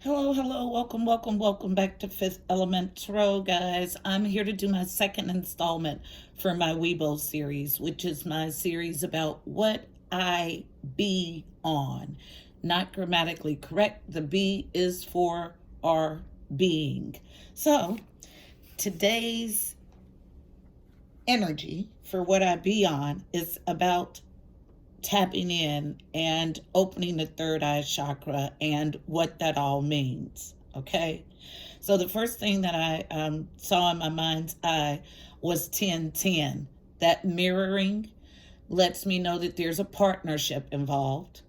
Hello, welcome back to Fifth Element Tarot, guys. I'm here to do my second installment for my W.I.B.O series, which is my series about what I be on. Not grammatically correct. The B is for our being. So, today's energy for what I be on is about tapping in and opening the third eye chakra and what that all means. Okay, so the first thing that I saw in my mind's eye was 1010. That mirroring lets me know that there's a partnership involved.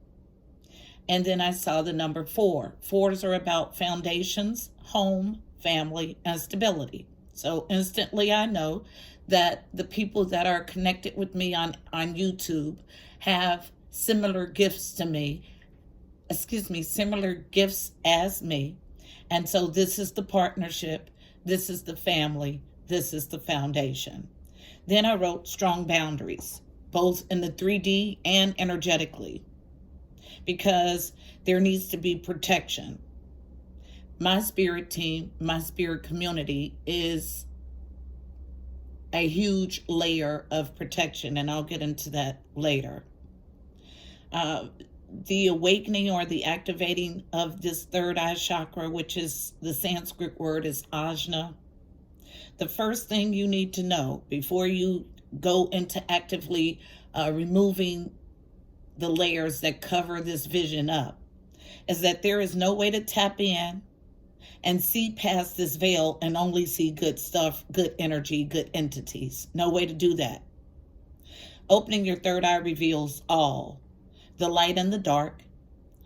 And then I saw the number 4. Fours are about foundations, home, family, and stability. So instantly I know that the people that are connected with me on YouTube have similar gifts to me, similar gifts as me. And so this is the partnership, this is the family, this is the foundation. Then I wrote strong boundaries, both in the 3D and energetically, because there needs to be protection. My spirit team, my spirit community is a huge layer of protection, and I'll get into that later. The awakening or the activating of this third eye chakra, which is the Sanskrit word is ajna. The first thing you need to know before you go into actively removing the layers that cover this vision up is that there is no way to tap in and see past this veil and only see good stuff, good energy, good entities. No way to do that. Opening your third eye reveals all, the light and the dark,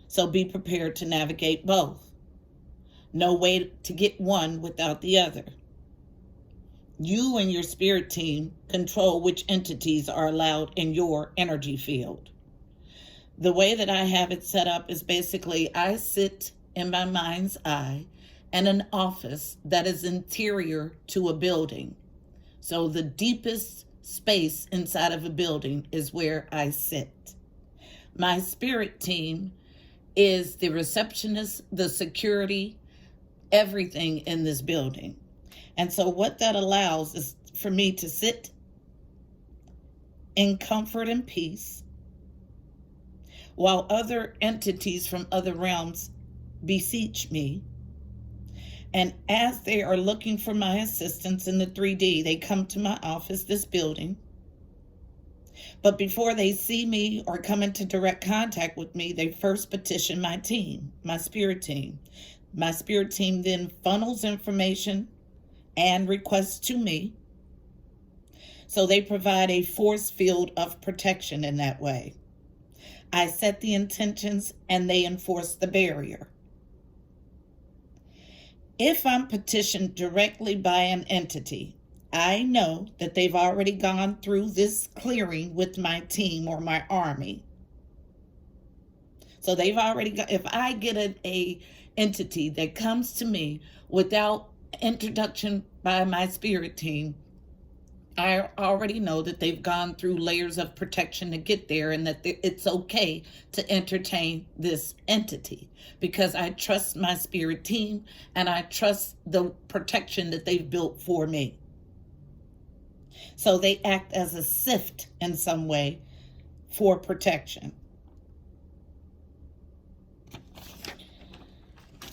so be prepared to navigate both. No way to get one without the other. You and your spirit team control which entities are allowed in your energy field. The way that I have it set up is basically I sit in my mind's eye and an office that is interior to a building. So the deepest space inside of a building is where I sit. My spirit team is the receptionist, the security, everything in this building. And so what that allows is for me to sit in comfort and peace while other entities from other realms beseech me. And as they are looking for my assistance in the 3D, they come to my office, this building. But before they see me or come into direct contact with me, they first petition my team, my spirit team. My spirit team then funnels information and requests to me. So they provide a force field of protection in that way. I set the intentions and they enforce the barrier. If I'm petitioned directly by an entity, I know that they've already gone through this clearing with my team or my army. So they've already got, if I get a entity that comes to me without introduction by my spirit team, I already know that they've gone through layers of protection to get there and that it's okay to entertain this entity because I trust my spirit team and I trust the protection that they've built for me. So they act as a sift in some way for protection.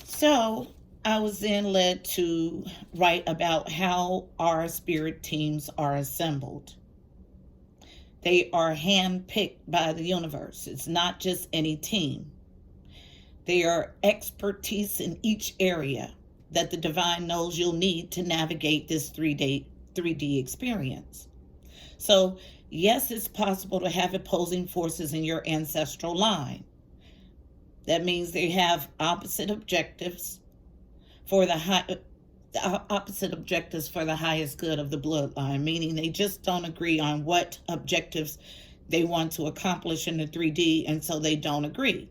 So I was then led to write about how our spirit teams are assembled. They are handpicked by the universe. It's not just any team. They are expertise in each area that the divine knows you'll need to navigate this 3D experience. So, yes, it's possible to have opposing forces in your ancestral line. That means they have opposite objectives for the highest good of the bloodline, meaning they just don't agree on what objectives they want to accomplish in the 3D, and so they don't agree.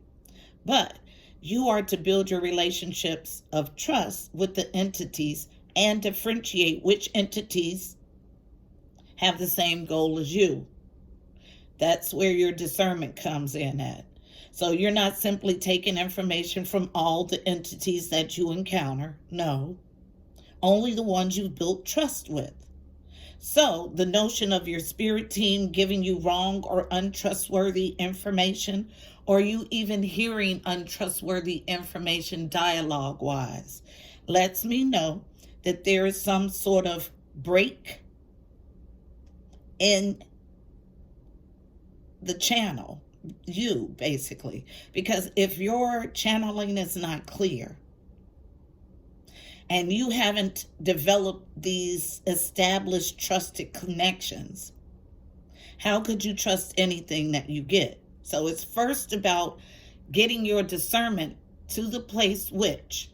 But you are to build your relationships of trust with the entities and differentiate which entities have the same goal as you. That's where your discernment comes in at. So you're not simply taking information from all the entities that you encounter. No, only the ones you've built trust with. So the notion of your spirit team giving you wrong or untrustworthy information, or you even hearing untrustworthy information dialogue wise, lets me know that there is some sort of break in the channel, you basically. Because if your channeling is not clear and you haven't developed these established trusted connections, how could you trust anything that you get? So it's first about getting your discernment to the place which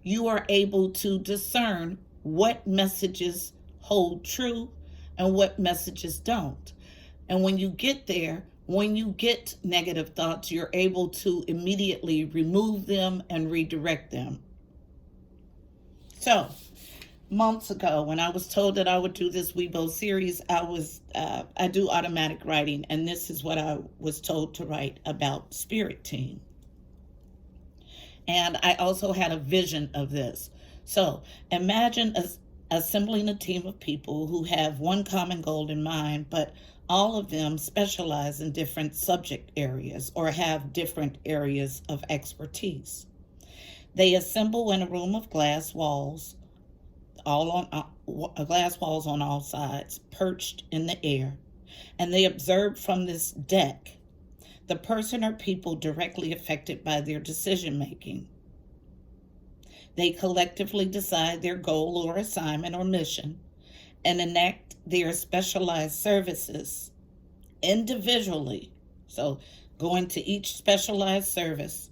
you are able to discern what messages hold true and what messages don't. And when you get there, when you get negative thoughts, you're able to immediately remove them and redirect them. So, months ago, when I was told that I would do this W.I.B.O series, I do automatic writing, and this is what I was told to write about spirit team. And I also had a vision of this. So imagine assembling a team of people who have one common goal in mind, but all of them specialize in different subject areas or have different areas of expertise. They assemble in a room of glass walls, glass walls on all sides, perched in the air, and they observe from this deck the person or people directly affected by their decision making. They collectively decide their goal or assignment or mission and enact their specialized services individually. So going to each specialized service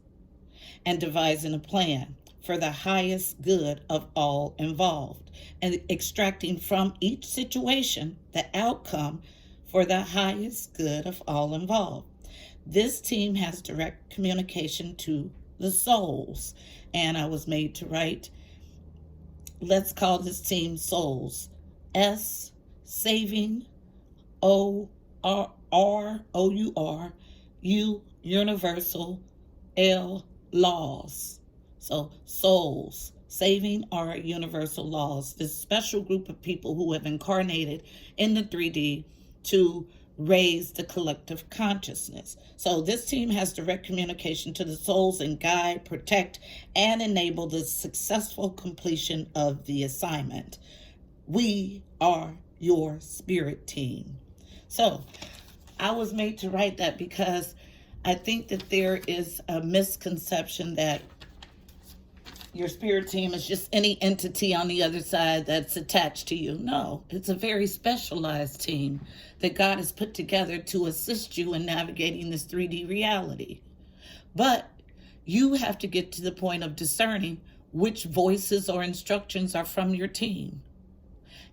and devising a plan for the highest good of all involved and extracting from each situation the outcome for the highest good of all involved. This team has direct communication to the souls, and I was made to write, let's call this team souls. S, saving, O, R, O-U-R, U, universal, L, laws. So souls, saving our universal laws. This special group of people who have incarnated in the 3D to raise the collective consciousness. So this team has direct communication to the souls and guide, protect, and enable the successful completion of the assignment. We are your spirit team. So I was made to write that because I think that there is a misconception that your spirit team is just any entity on the other side that's attached to you. No, it's a very specialized team that God has put together to assist you in navigating this 3D reality. But you have to get to the point of discerning which voices or instructions are from your team.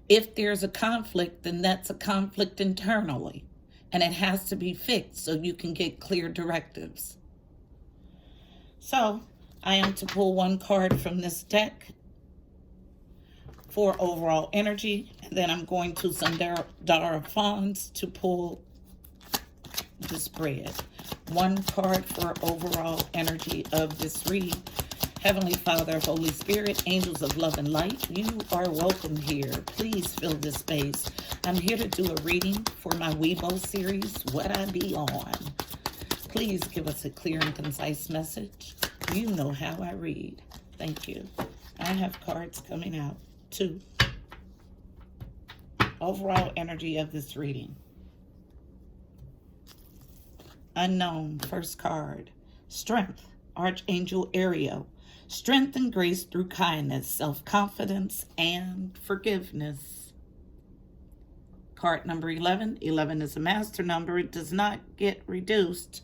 If there's a conflict, then that's a conflict internally, and it has to be fixed so you can get clear directives. So I am to pull one card from this deck for overall energy, and then I'm going to Sundara Fonds to pull the spread. One card for overall energy of this read. Heavenly Father, Holy Spirit, angels of love and light, you are welcome here. Please fill this space. I'm here to do a reading for my W.I.B.O series, W.I.B.O. Please give us a clear and concise message. You know how I read. Thank you. I have cards coming out too. Overall energy of this reading. Unknown, first card. Strength, Archangel Ariel. Strength and grace through kindness, self-confidence, and forgiveness. Card number 11. 11 is a master number. It does not get reduced.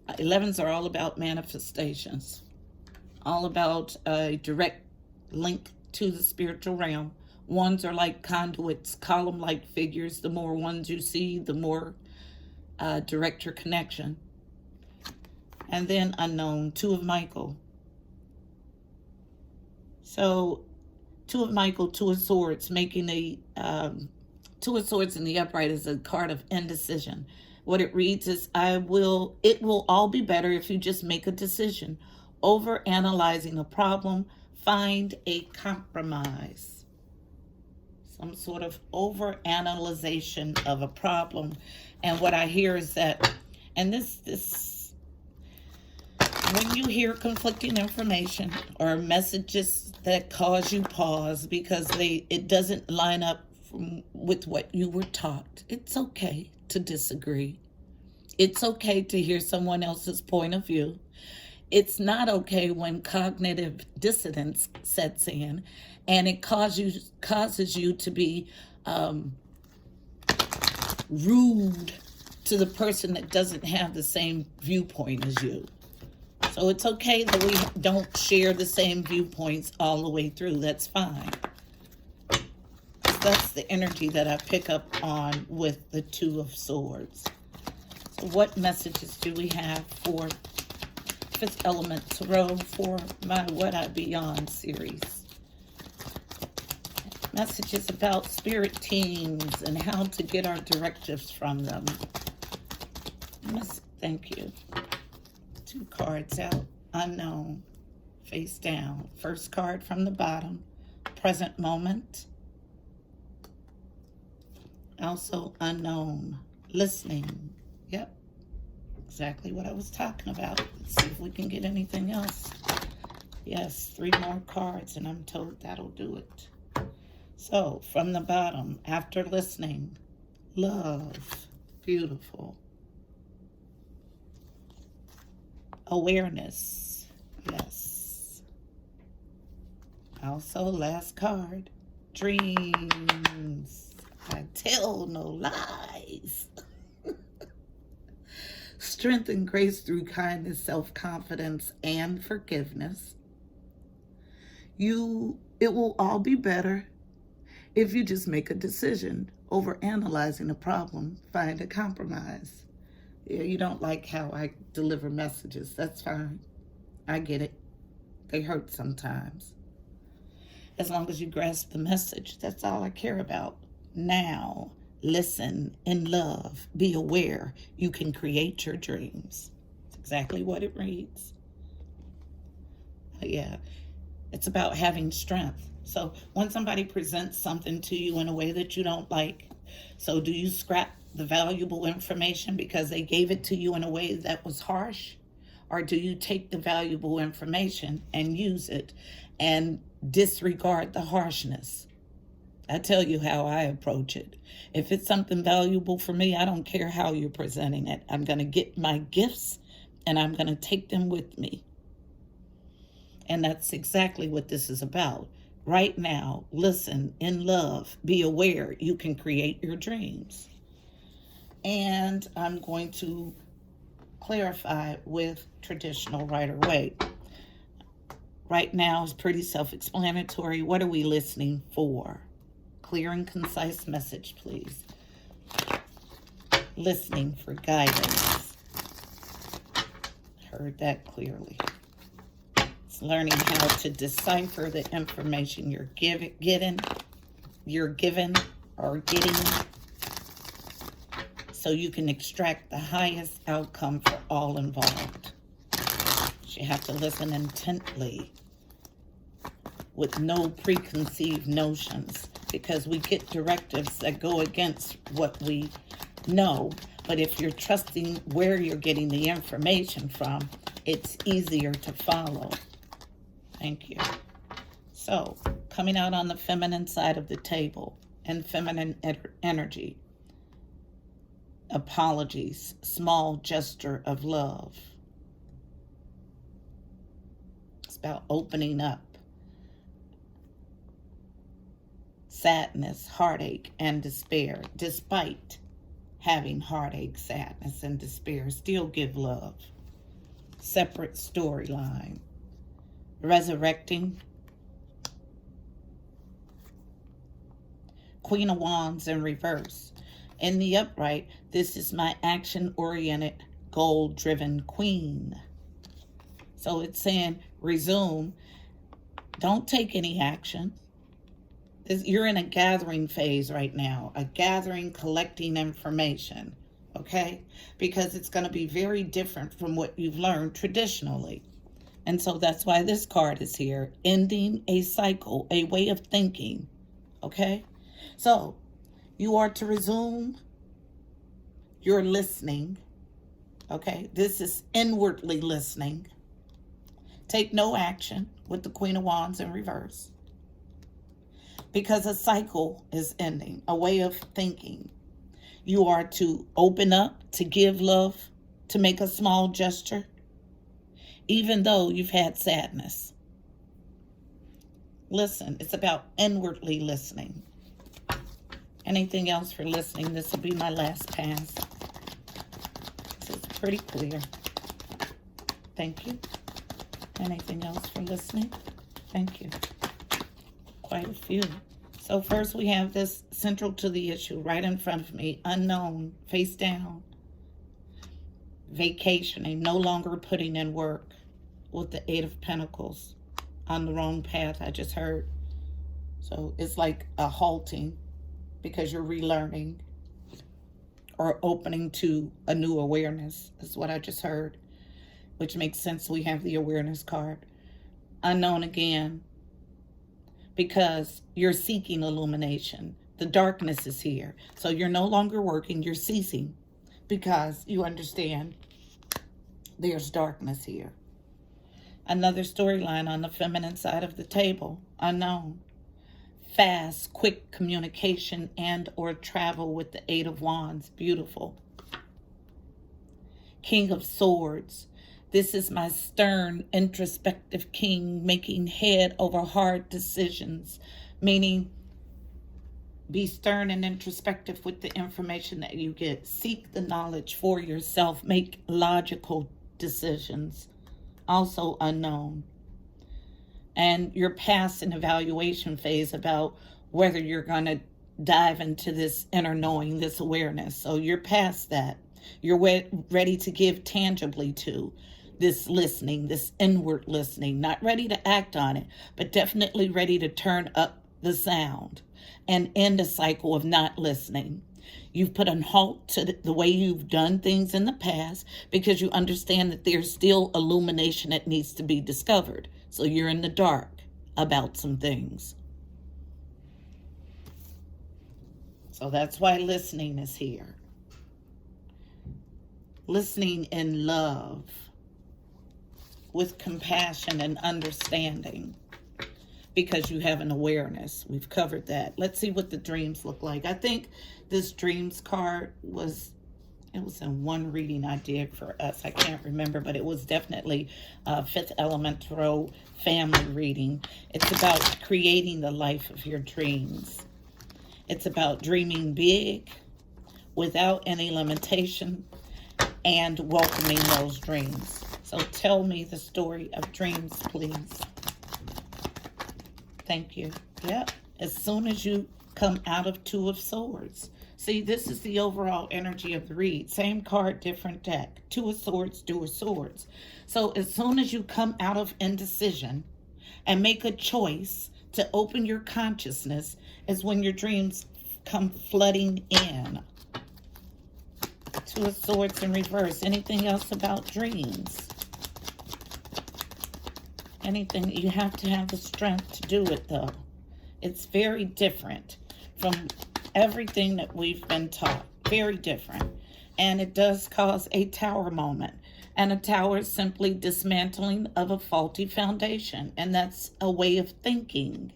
11s are all about manifestations, all about a direct link to the spiritual realm. Ones are like conduits, column-like figures. The more ones you see, the more direct your connection. And then unknown, Two of Michael. So Two of Michael, Two of Swords, making a Two of Swords in the upright is a card of indecision. What it reads is, it will all be better if you just make a decision. Over analyzing a problem, find a compromise. Some sort of over analyzation of a problem. And what I hear is that, and this when you hear conflicting information or messages that cause you pause because it doesn't line up with what you were taught, it's okay to disagree. It's okay to hear someone else's point of view. It's not okay when cognitive dissonance sets in and it causes you to be rude to the person that doesn't have the same viewpoint as you. So it's okay that we don't share the same viewpoints all the way through. That's fine. That's the energy that I pick up on with the Two of Swords. So what messages do we have for Fifth Element Tarot for my W.I.B.O series? Messages about spirit teams and how to get our directives from them. Thank you. 2 cards out. Unknown. Face down. First card from the bottom. Present moment. Also unknown. Listening. Yep. Exactly what I was talking about. Let's see if we can get anything else. Yes, 3 more cards and I'm told that'll do it. So, from the bottom, after listening, love, beautiful. Awareness, yes. Also, last card, dreams. I tell no lies. Strength and grace through kindness, self-confidence, and forgiveness. It will all be better if you just make a decision. Over analyzing a problem, find a compromise. Yeah, you don't like how I deliver messages. That's fine. I get it. They hurt sometimes. As long as you grasp the message, that's all I care about. Now, listen in love. Be aware. You can create your dreams. That's exactly what it reads. Yeah, it's about having strength. So when somebody presents something to you in a way that you don't like, so do you scrap the valuable information because they gave it to you in a way that was harsh? Or do you take the valuable information and use it and disregard the harshness? I tell you how I approach it. If it's something valuable for me, I don't care how you're presenting it. I'm going to get my gifts and I'm going to take them with me. And that's exactly what this is about. Right now, listen in love. Be aware. You can create your dreams. And I'm going to clarify with traditional Rider-Waite. Right now is pretty self-explanatory. What are we listening for? Clear and concise message, please. Listening for guidance. Heard that clearly. It's learning how to decipher the information you're given, so you can extract the highest outcome for all involved. You have to listen intently with no preconceived notions, because we get directives that go against what we know. But if you're trusting where you're getting the information from, it's easier to follow. Thank you. So, coming out on the feminine side of the table and feminine energy. Apologies, small gesture of love. It's about opening up. Sadness, heartache, and despair. Despite having heartache, sadness, and despair, still give love. Separate storyline. Resurrecting. Queen of Wands in reverse. In the upright, this is my action-oriented, goal-driven queen. So it's saying, resume. Don't take any action. You're in a gathering phase right now. A gathering, collecting information. okay? Because it's going to be very different from what you've learned traditionally. And so that's why this card is here. Ending a cycle, a way of thinking, okay? So you are to resume your listening, okay? This is inwardly listening. Take no action with the Queen of Wands in reverse. Because a cycle is ending, a way of thinking. You are to open up, to give love, to make a small gesture, even though you've had sadness. Listen, it's about inwardly listening. Anything else for listening? This will be my last pass. This is pretty clear. Thank you. Anything else for listening? Thank you. Quite a few. So first we have this central to the issue right in front of me. Unknown, face down. Vacationing, no longer putting in work with the Eight of Pentacles. On the wrong path, I just heard. So it's like a halting because you're relearning or opening to a new awareness is what I just heard, which makes sense. We have the awareness card. Unknown again, because you're seeking illumination. The darkness is here. So you're no longer working, you're ceasing because you understand there's darkness here. Another storyline on the feminine side of the table, unknown. Fast, quick communication and or travel with the Eight of Wands, beautiful. King of Swords. This is my stern, introspective king making head over hard decisions, meaning be stern and introspective with the information that you get. Seek the knowledge for yourself. Make logical decisions. Also unknown. And you're past an evaluation phase about whether you're going to dive into this inner knowing, this awareness. So you're past that. You're ready to give tangibly to this listening, this inward listening. Not ready to act on it, but definitely ready to turn up the sound and end a cycle of not listening. You've put a halt to the way you've done things in the past because you understand that there's still illumination that needs to be discovered. So you're in the dark about some things. So that's why listening is here. Listening in love, with compassion and understanding, because you have an awareness. We've covered that. Let's see what the dreams look like. I think this dreams card was in one reading I did for us. I can't remember, but it was definitely a Fifth Element Tarot family reading. It's about creating the life of your dreams. It's about dreaming big without any limitation and welcoming those dreams. So tell me the story of dreams, please. Thank you. Yep. As soon as you come out of Two of Swords. See, this is the overall energy of the read. Same card, different deck. Two of Swords, Two of Swords. So as soon as you come out of indecision and make a choice to open your consciousness is when your dreams come flooding in. Two of Swords in reverse. Anything else about dreams? Anything? You have to have the strength to do it, though. It's very different from everything that we've been taught. Very different. And it does cause a tower moment. And a tower is simply dismantling of a faulty foundation. And that's a way of thinking.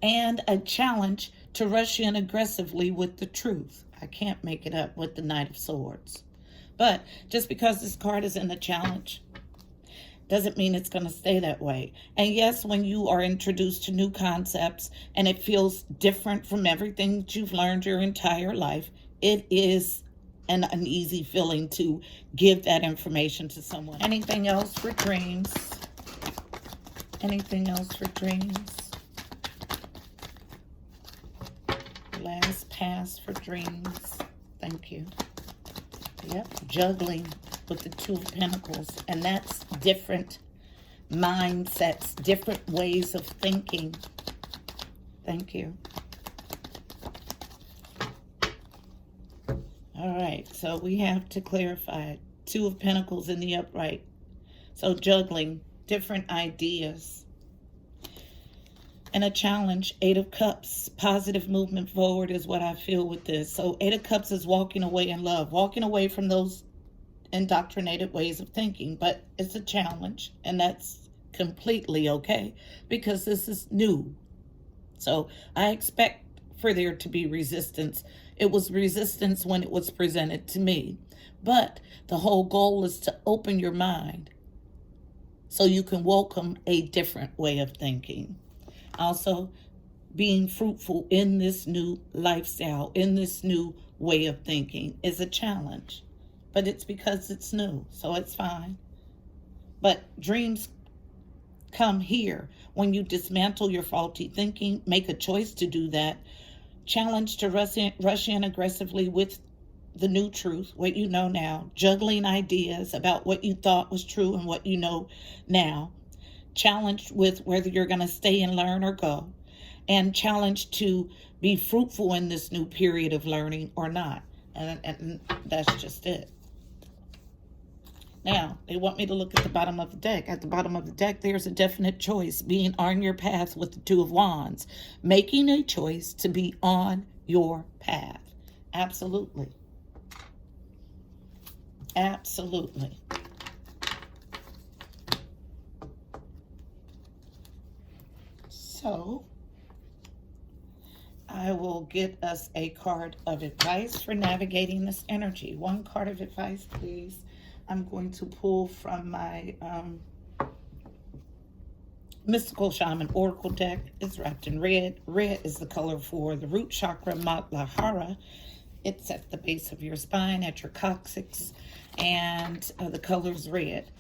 And a challenge to rush in aggressively with the truth. I can't make it up with the Knight of Swords. But just because this card is in the challenge doesn't mean it's going to stay that way. And yes, when you are introduced to new concepts and it feels different from everything that you've learned your entire life, it is an uneasy feeling to give that information to someone. Anything else for dreams? Anything else for dreams? Last pass for dreams. Thank you. Yep, juggling with the Two of Pentacles. And that's different mindsets, different ways of thinking. Thank you. All right, so we have to clarify. Two of Pentacles in the upright. So juggling different ideas. And a challenge, Eight of Cups. Positive movement forward is what I feel with this. So Eight of Cups is walking away in love. Walking away from those indoctrinated ways of thinking. But it's a challenge. And that's completely okay. Because this is new. So I expect for there to be resistance. It was resistance when it was presented to me. But the whole goal is to open your mind so you can welcome a different way of thinking. Also, being fruitful in this new lifestyle, in this new way of thinking is a challenge. But it's because it's new, so it's fine. But dreams come here when you dismantle your faulty thinking, make a choice to do that. Challenge to rush in aggressively with the new truth, what you know now, juggling ideas about what you thought was true and what you know now. Challenged with whether you're going to stay and learn or go. And challenged to be fruitful in this new period of learning or not. And that's just it. Now, they want me to look at the bottom of the deck. At the bottom of the deck, there's a definite choice. Being on your path with the Two of Wands. Making a choice to be on your path. Absolutely. Absolutely. So, I will get us a card of advice for navigating this energy. One card of advice, please. I'm going to pull from my Mystical Shaman Oracle deck. It's wrapped in red. Red is the color for the root chakra, Matlahara. It's at the base of your spine, at your coccyx, and the color is red.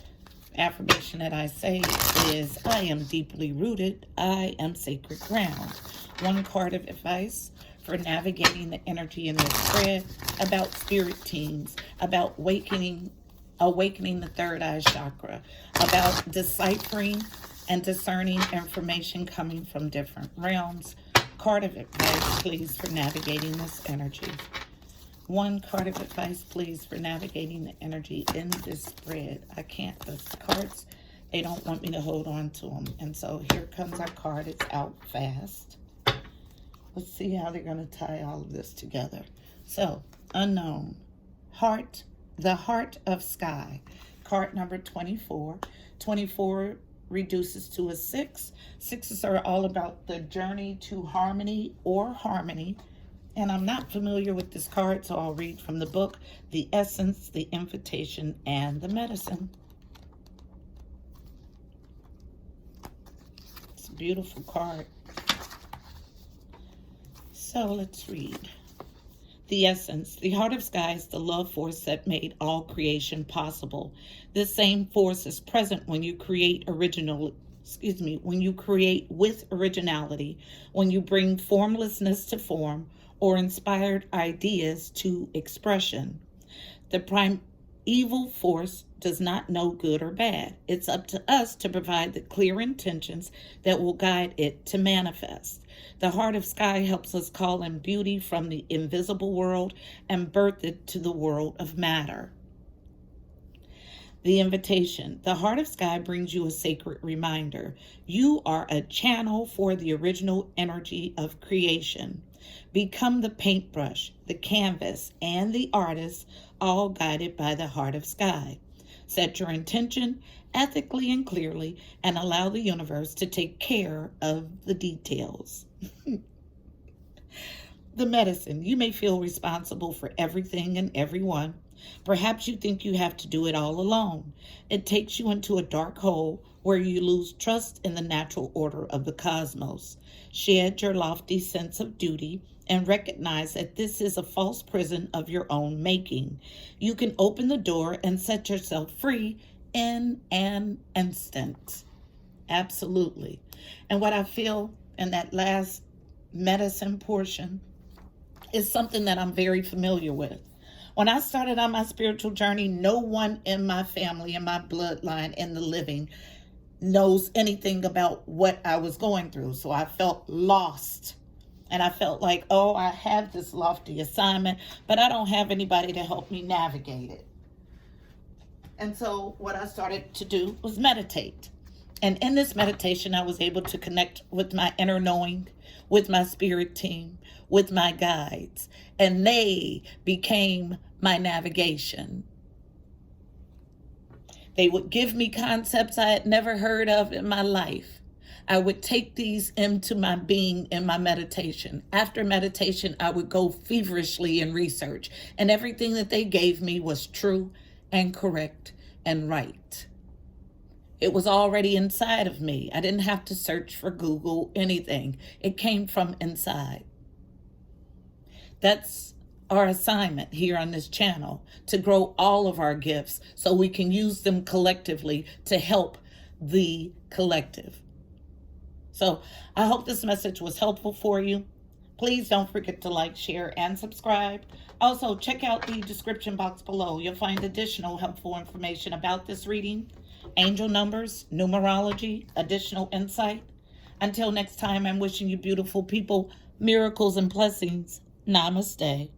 Affirmation that I say is, I am deeply rooted. I am sacred ground. One card of advice for navigating the energy in this spread about spirit teams, about awakening the third eye chakra, about deciphering and discerning information coming from different realms. Card of advice, please, for navigating this energy. One card of advice, please, for navigating the energy in this spread. I can't, the cards, they don't want me to hold on to them. And so here comes our card. It's out fast. Let's see how they're going to tie all of this together. So, unknown. Heart. The Heart of Sky, card number 24. 24 reduces to a 6. Sixes are all about the journey to harmony or harmony. And I'm not familiar with this card, so I'll read from the book, The Essence, the Invitation, and the Medicine. It's a beautiful card. So let's read. The essence, the heart of sky is the love force that made all creation possible. This same force is present when you create when you create with originality, when you bring formlessness to form or inspired ideas to expression. The primeval force does not know good or bad. It's up to us to provide the clear intentions that will guide it to manifest. The heart of sky helps us call in beauty from the invisible world and birth it to the world of matter. The invitation. The heart of sky brings you a sacred reminder. You are a channel for the original energy of creation. Become the paintbrush, the canvas, and the artist, all guided by the heart of sky. Set your intention ethically and clearly and allow the universe to take care of the details. The medicine. You may feel responsible for everything and everyone. Perhaps you think you have to do it all alone. It takes you into a dark hole where you lose trust in the natural order of the cosmos. Shed your lofty sense of duty and recognize that this is a false prison of your own making. You can open the door and set yourself free in an instant. Absolutely. And what I feel in that last medicine portion is something that I'm very familiar with. When I started on my spiritual journey, no one in my family, in my bloodline, in the living, knows anything about what I was going through. So I felt lost. And I felt like, oh, I have this lofty assignment, but I don't have anybody to help me navigate it. And so what I started to do was meditate. And in this meditation, I was able to connect with my inner knowing, with my spirit team, with my guides, and they became my navigation. They would give me concepts I had never heard of in my life. I would take these into my being in my meditation. After meditation, I would go feverishly in research, and everything that they gave me was true and correct and right. It was already inside of me. I didn't have to search for Google, anything. It came from inside. That's our assignment here on this channel, to grow all of our gifts so we can use them collectively to help the collective. So I hope this message was helpful for you. Please don't forget to like, share, and subscribe. Also, check out the description box below. You'll find additional helpful information about this reading, angel numbers, numerology, additional insight. Until next time, I'm wishing you beautiful people miracles and blessings. Namaste.